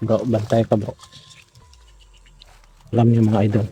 Bro, bantay ka bro. Alam niyo mga idol,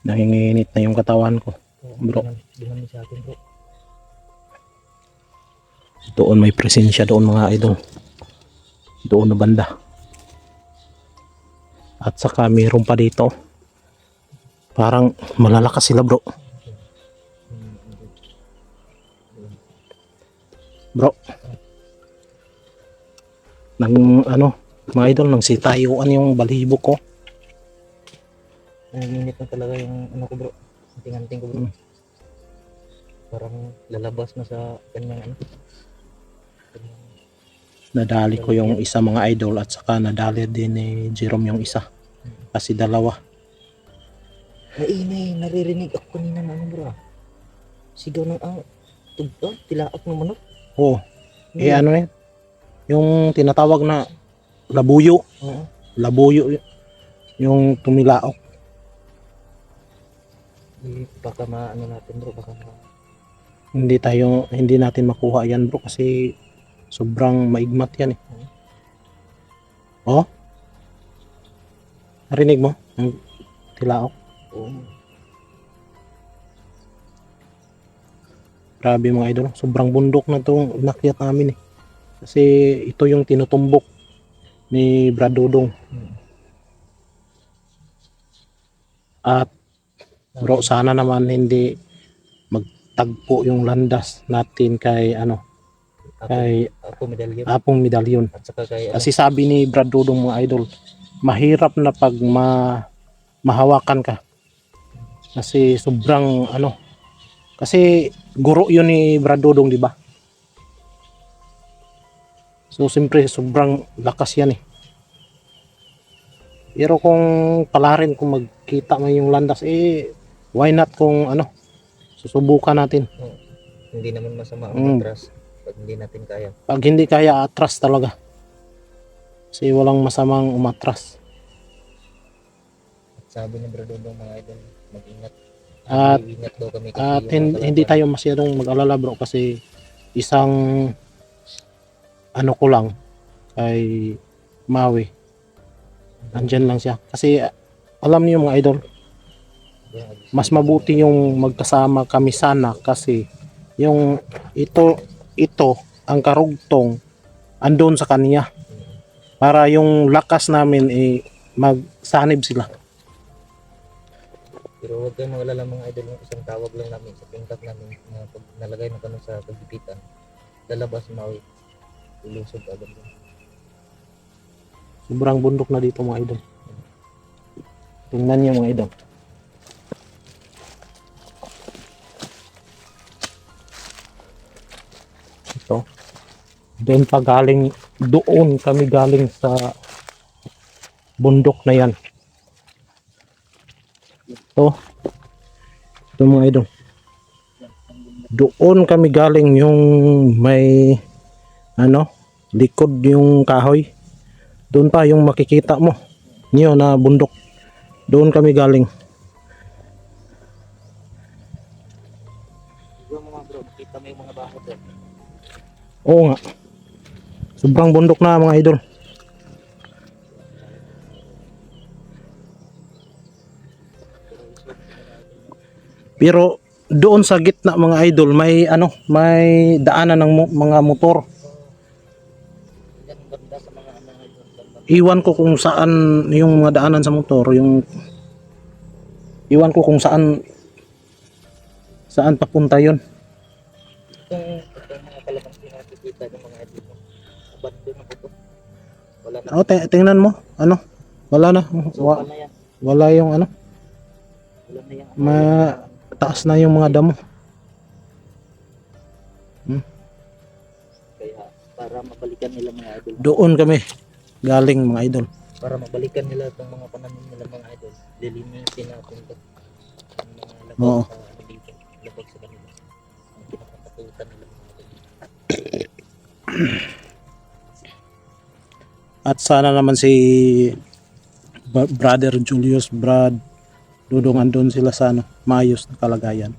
nanginginit na yung katawan ko bro. Dinami sa akin bro. Doon may presensya doon mga idol, doon na banda. At saka mayroon pa dito, parang malalakas sila bro. Bro, nang ano mga idol, nang sitayuan yung balibo ko. Nanginit na talaga yung ano ko bro. Anting-anting ko bro. Parang lalabas na sa kanyang ano. Nadali ko yung isa mga idol, at saka nadali din ni Jerome yung isa. Kasi dalawa. Maingay, naririnig ako kanina na ano bro. Sigaw ng tugtog, tilaak ng manok. Oo. Ano yan? Yung tinatawag na labuyo. Oo. Labuyo yung tumilaok. Baka maano natin bro, baka Hindi natin makuha yan bro, kasi sobrang maigmat yan eh. Oh? Narinig mo? Ang tilaok. Oo. Grabe mga idol. Sobrang bundok na itong inakyat namin eh. Kasi ito yung tinutumbok ni Brad Dodong. At bro, sana naman hindi magtagpo yung landas natin kay kay Apong Medalyon. At saka kay Kasi sabi ni Brad Dodong mga idol, mahirap na pag mahawakan ka. Kasi sobrang kasi guro yun ni Brad Dodong, di ba? So siyempre sobrang lakas yan eh. Pero kung palarin, kung magkita man yung landas, why not kung susubukan natin. Hindi naman masama ang atras pag hindi natin kaya. Pag hindi kaya, atras talaga. Kasi walang masamang umatras. At sabi ni Bro Dodong mga idol, mag-ingat. Ingat daw kami at hindi tayo masyadong mag-alala bro, kasi isang ko lang kay Maui. Andyan lang siya. Kasi alam niyo mga idol, mas mabuti yung magkasama kami sana, kasi yung ito ang karugtong andun sa kanya, para yung lakas namin magsanib sila. Pero huwag kayong mag-alala mga idol, yung isang tawag lang namin sa pingkat namin na pag nalagay na kami sa pagbibitan, lalabas Maui, ilusog agad. Sobrang bundok na dito mga idol. Tingnan niyo mga idol. Ito. Doon kami galing sa bundok na yan. Ito mga idol. Doon kami galing, yung may likod yung kahoy. Doon pa yung makikita mo niyo na bundok. Doon kami galing. Yung mga bro, kita mo yung mga bahay doon. Oo nga. Sobrang bundok na mga idol. Pero doon sa gitna mga idol, may may daanan ng mga motor. Iwan ko kung saan yung mga daanan sa motor, iwan ko kung saan papunta yon. Itong mga kalamansi na nakikita ng mga idol mo, bando na po to. Wala na. Oh, tingnan mo. Ano? Wala na. So, na yan. Wala yung ano. Wala na yan. Taas na yung mga damo. Kaya para mabalikan nila mga idol. Doon kami galing mga idol. Para mabalikan nila itong mga pananim nila mga idol. Lilinisin natin ito. Ang mga labag Oo. sa ano dito. Labag sa kanila. Ang pinakatakutan nila mga idol. At sana naman si Brother Julius, Brad Dudong andun sila sa ano, maayos na kalagayan.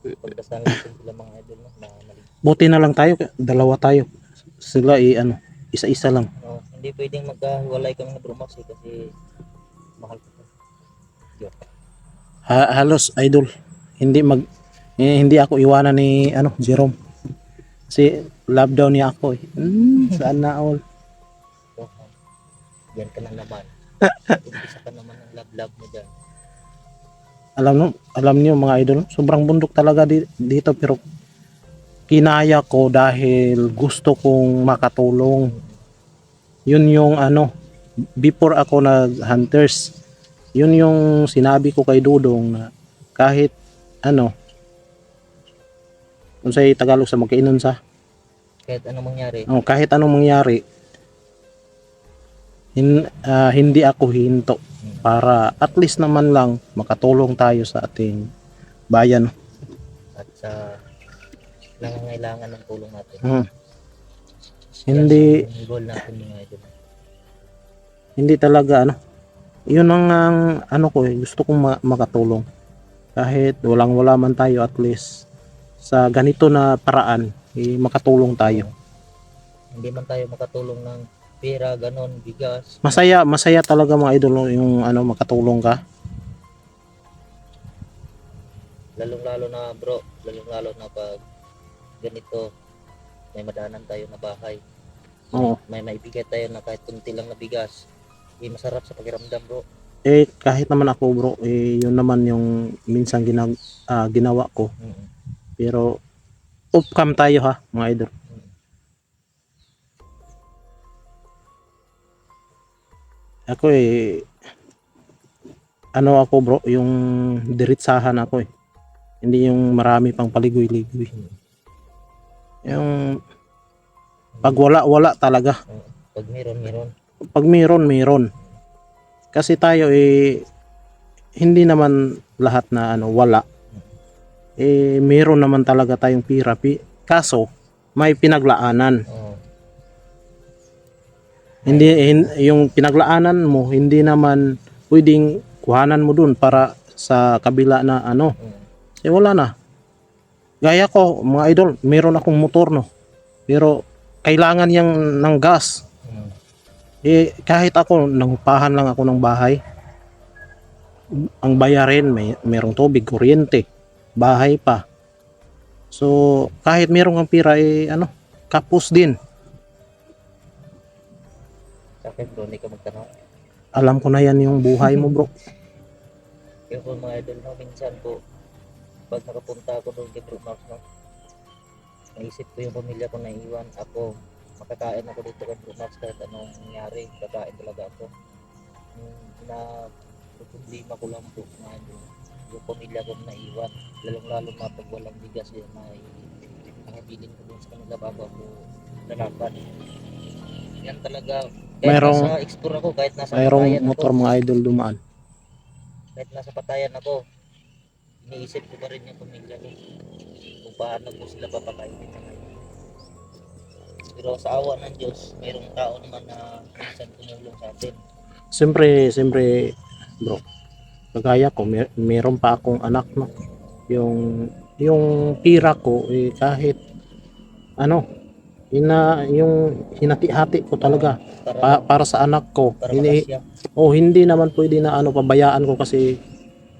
Pagdasal natin sila mga idol no, na mali. Buti na lang tayo, dalawa tayo. Sila ano, isa-isa lang. No, hindi pwedeng magkahiwalay kami ng Brumax kasi mahal ko. Joke. Halos idol, hindi ako iwanan ni ano, Jerome. Kasi love daw niya ako eh. Saan na all. So, yan ka na naman. Umpisa ka naman ng love mo dyan. Alam niyo mga idol, sobrang bundok talaga dito pero kinaya ko dahil gusto kong makatulong. Yun yung ano, before ako nag-hunters, yun yung sinabi ko kay Dudong na kahit ano, kung sa Tagalog sa magkainon sa, Kahit anong mangyari, kahit anong mangyari, hindi ako hinto para at least naman lang makatulong tayo sa ating bayan. at sa nangangailangan ng tulong natin. Hindi Yan ang goal natin mga idol. hindi talaga ano. Yun ang ano ko gusto kong makatulong. Kahit wala man tayo at least sa ganito na paraan, makatulong tayo. Hindi man tayo makatulong ng pera, ganon, bigas. Masaya talaga mga idol yung ano makatulong ka. Lalong-lalo na bro, lalong-lalo na pag ganito may madaanan tayo na bahay. Oo. May maibigay tayo na kahit kunti lang na bigas. Masarap sa pakiramdam bro. Kahit naman ako bro, yun naman yung minsan ginawa ko. Pero off cam tayo ha mga idol. Ako ano ako bro, yung diretsahan ako Hindi yung marami pang paligoy-ligoy. Yung pag wala talaga. Pag meron. Pag meron. Kasi tayo hindi naman lahat na ano wala. Meron naman talaga tayong pira. Kaso may pinaglaanan. Hindi yung pinaglaanan mo hindi naman pwedeng kuhanan mo dun para sa kabila na ano. Wala na. Gaya ko mga idol, meron akong motor no. Pero kailangan yang ng gas. Kahit ako nangupahan lang ako ng bahay. Ang bayarin merong tubig, kuryente, bahay pa. So kahit merong kang pira ano, kapos din. Sa akin bro, hindi ka magtanong. Alam ko na yan yung buhay mo bro. Kaya po mga idol no, minsan po pag nakapunta ako doon kay Bro Max no, naisip ko yung pamilya ko na iwan ako. Makakain ako dito kay Bro Max kahit anong nangyari, kakain talaga ako. Na problema ko lang po na yung pamilya ko na iwan, lalong-lalo na pag walang bigas yun, may nakabilin ko doon sa kanila bago ako lalaban. Yan talaga, kahit nasa explore ako, kahit nasa mayroong patayan motor ako, mga idol dumaan. kahit nasa patayan ako, iniisip ko pa rin yung pamilya ko kung paano ko sila papakainin na ngayon. Pero sa awa ng Diyos, mayroong tao naman na minsan tumulong sa atin. Siyempre bro, kagaya ko meron pa akong anak no. Yung pira ko kahit ano yung hinati-hati ko talaga para sa anak ko. Para Hindi naman pwede na ano pabayaan ko kasi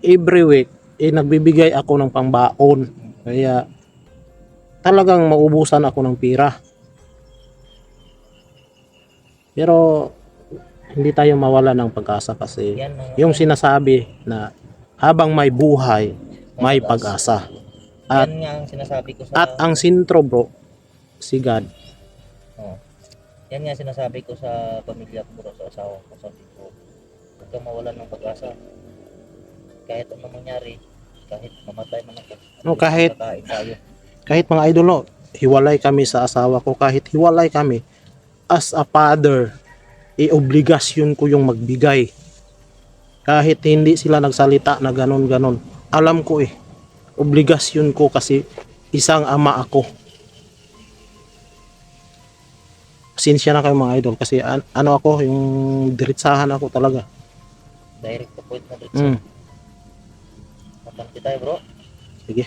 every week nagbibigay ako ng pambaon. Kaya talagang maubusan ako ng pira. Pero hindi tayo mawala ng pag-asa kasi yung sinasabi na habang may buhay, may pag-asa. Yan nga ang sinasabi ko sa... At ang sintro bro, si God. Yan nga sinasabi ko sa pamilya ko bro, sa asawa ko, sabi ko, huwag kang mawalan ng pag-asa. Kahit anong mangyari, kahit mamatay man ako, at No, least kahit makakain tayo. mga idol, no, hiwalay kami sa asawa ko, kahit hiwalay kami, as a father, obligasyon ko yung magbigay. Kahit hindi sila nagsalita na ganon-ganon. Alam ko obligasyon ko kasi isang ama ako. Pasensya na kayo mga idol kasi ano ako, yung diretsahan ako talaga. Direct to point na dito. Mm, Matanti tayo bro. sige.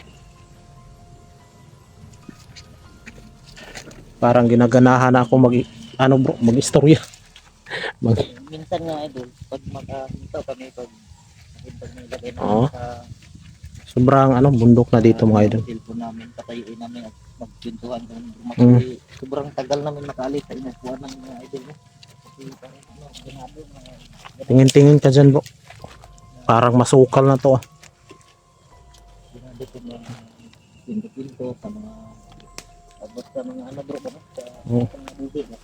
Parang ginaganahan ako ano bro, mag-istorya. Mag, Minsan nga idol, pag makahintaw kami, pag nakintag ng lagay Oo. namin sa sobrang ano, bundok na dito mga idol. cellphone namin, patayuin namin at magpintuhan kami. Mm. Sobrang tagal namin makaalis sa inupuan ng mga idol mo. Kasi parang ano, ganado na Tingin-tingin ka dyan bro. Parang masukal na to. ganado ko mga pinto-pinto sa mga abot sa mga ano bro, ano, sa Oo. mga buhi na.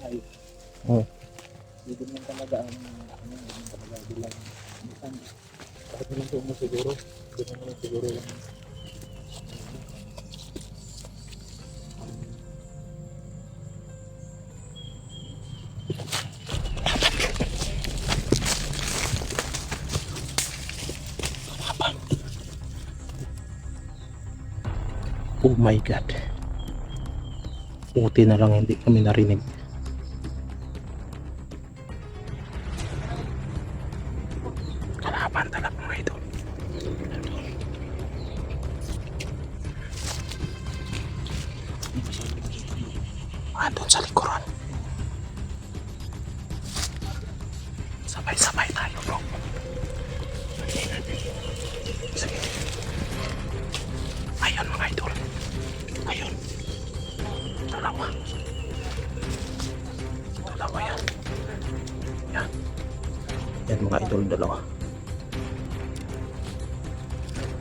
Ay, Oo. hindi din talaga ang ano, yung talaga bilang minsan, bakit naman ito mo siguro, hindi naman siguro yung Oh my God. Buti na lang hindi kami narinig. Kalaban talaga mga idol. Andun sa likuran. Sabay-sabay tayo bro. Sige. Ayun mga idol. Ayun. Dalawa. Dalawa yan. Yan. Yan mga idol, dalawa.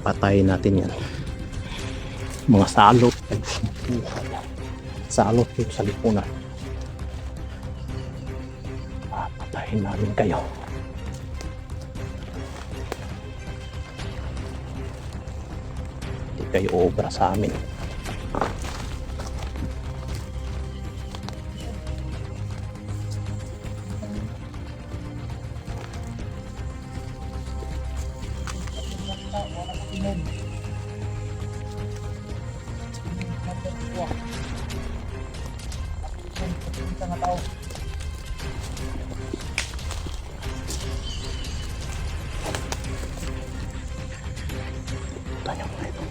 Patayin natin yan. Mga salot. Ay, salot yung sa likuran. Patayin namin kayo. Hindi kayo obra sa amin. Tanya mga idol.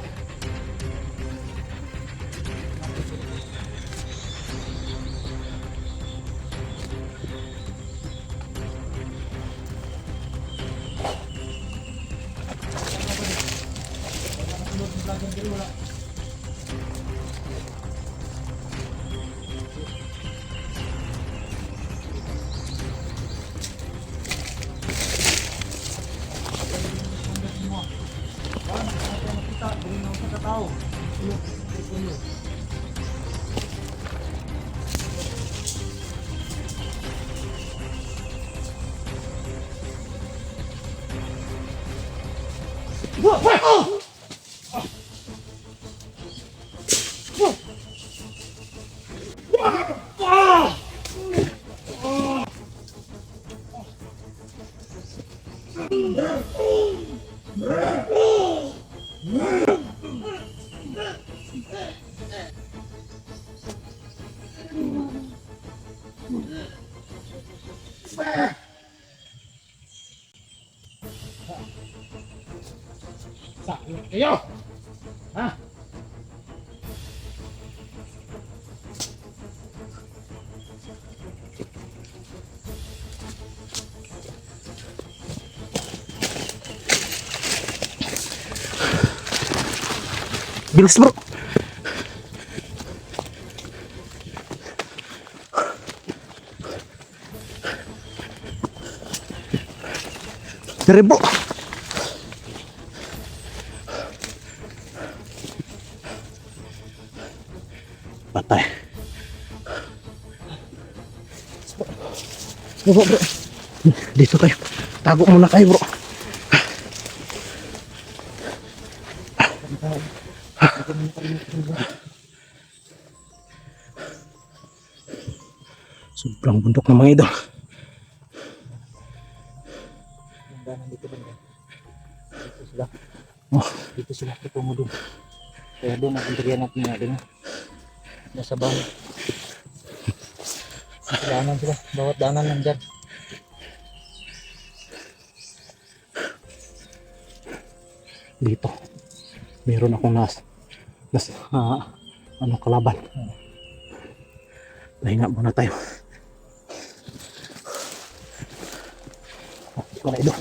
Sakit kayo! Ha? Bilis bro! Dari bro! Patay. Bro, bro. Dito tayo. Tago muna tayo, bro. Sobrang bundok ng mga idol. Dito ba nila? Dito sila. Oh, Dito sila tutungo doon. Kaya doon ang anterior natin nga doon. Nasa bawah. Daanan sila. Bawat daanan nandyan. dito. Meron akong ano kalaban. Lahinga muna tayo. Ito na ito.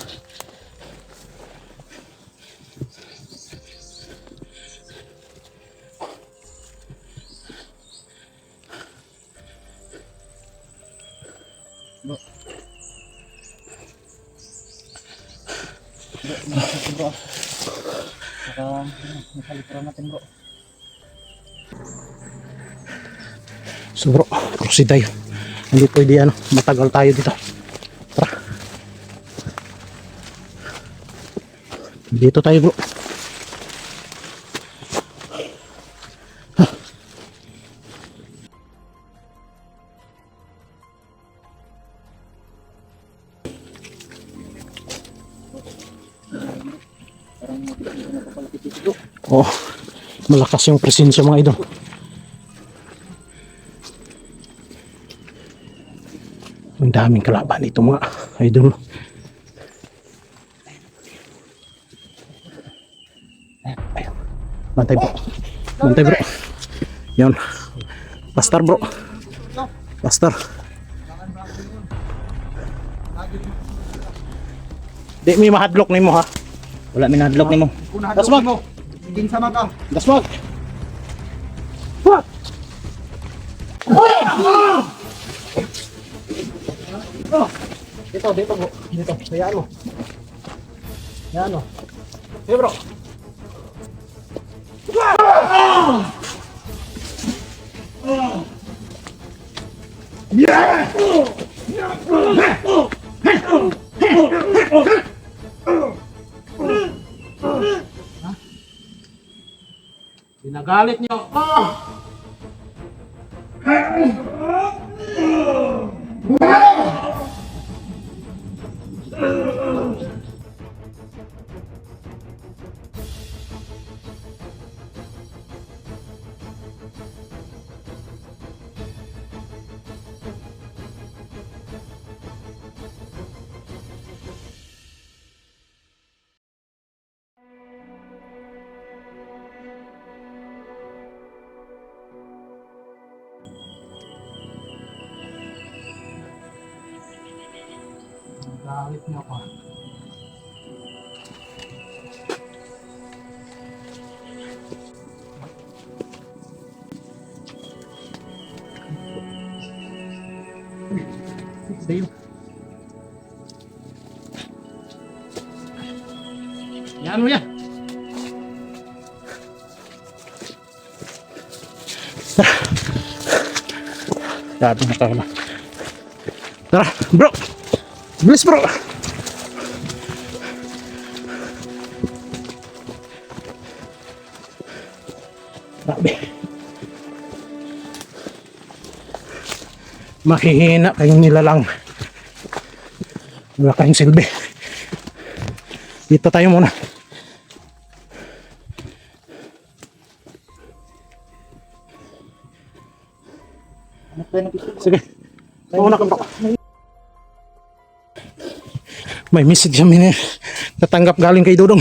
Bro. Bro. Saka nakalikuran natin bro. So bro, proceed tayo. Hindi pwede ano, matagal tayo dito. Tara. Dito tayo bro. Oh, malakas yung presensya mga idol. Ang daming kalaban ito mga idol. Ayun. Bantay bro. Bantay bro. Yun. Pastor bro. Pastor. Di may mahadlok ni mo ha. Wala minadlock ni mo. Dasmag. Higing sama ka. Dasmag. What? Dito bro. Dito. Hayaan mo. Hayaan mo. Hey bro. Ginagalit niyo. Ginagalit niyo ako. Sa'yo. Yan mo yan. Sabi na tayo na. Tara, bro! Bilis bro! Grabe. Mahihina kayong nilalang. Wala kayong silbi. Dito tayo muna. Sige. Mauna ka bro. May message kami na natanggap galing kay Dudong.